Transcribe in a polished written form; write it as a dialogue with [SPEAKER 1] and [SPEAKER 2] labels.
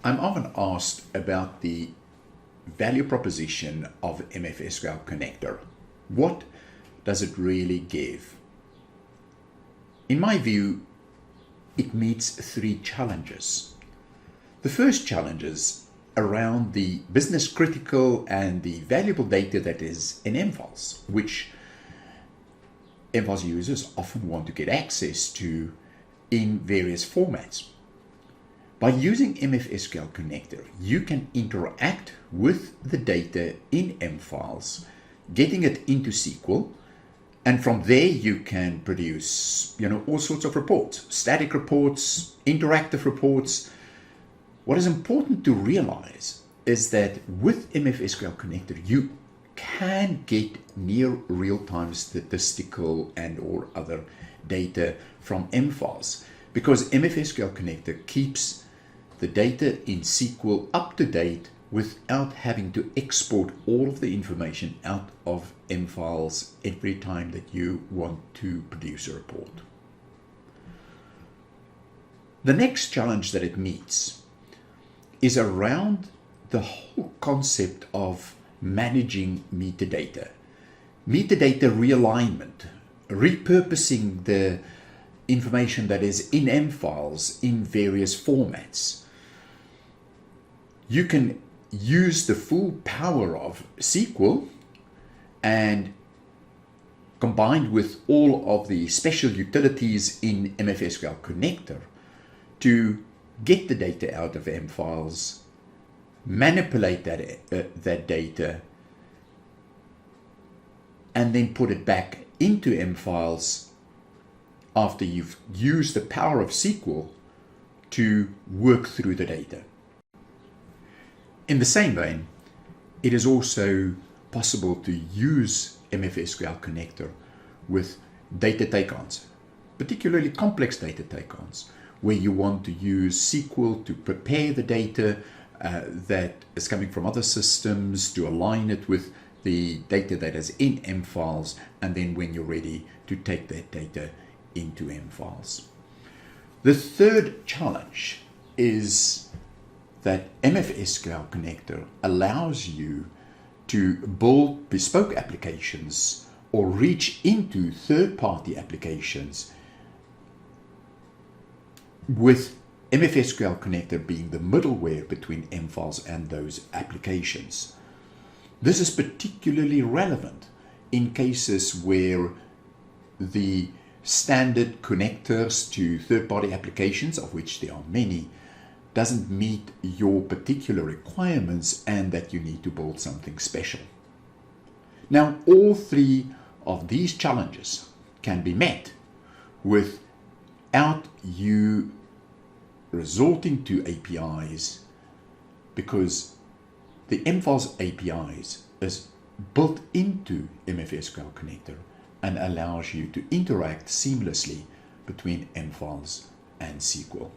[SPEAKER 1] I'm often asked about the value proposition of MFSQL Connector. What does it really give? In my view, it meets three challenges. The first challenge is around the business critical and the valuable data that is in MFiles, which MFiles users often want to get access to in various formats. By using MFSQL Connector, you can interact with the data in MFiles, getting it into SQL, and from there you can produce, all sorts of reports, static reports, interactive reports. What is important to realize is that with MFSQL Connector, you can get near real-time statistical and or other data from MFiles, because MFSQL Connector keeps the data in SQL up to date without having to export all of the information out of MFiles every time that you want to produce a report. The next challenge that it meets is around the whole concept of managing metadata. Metadata realignment, repurposing the information that is in MFiles in various formats. You can use the full power of SQL and combined with all of the special utilities in MFSQL Connector to get the data out of MFiles, manipulate that data, and then put it back into MFiles after you've used the power of SQL to work through the data. In the same vein, it is also possible to use MFSQL Connector with data take-ons, particularly complex data take-ons, where you want to use SQL to prepare the data that is coming from other systems, to align it with the data that is in MFiles, and then when you're ready to take that data into MFiles. The third challenge is that MFSQL Connector allows you to build bespoke applications or reach into third-party applications, with MFSQL Connector being the middleware between MFiles and those applications. This is particularly relevant in cases where the standard connectors to third-party applications, of which there are many, doesn't meet your particular requirements and that you need to build something special. Now, all three of these challenges can be met without you resorting to APIs, because the MFiles APIs is built into MFSQL Connector and allows you to interact seamlessly between MFiles and SQL.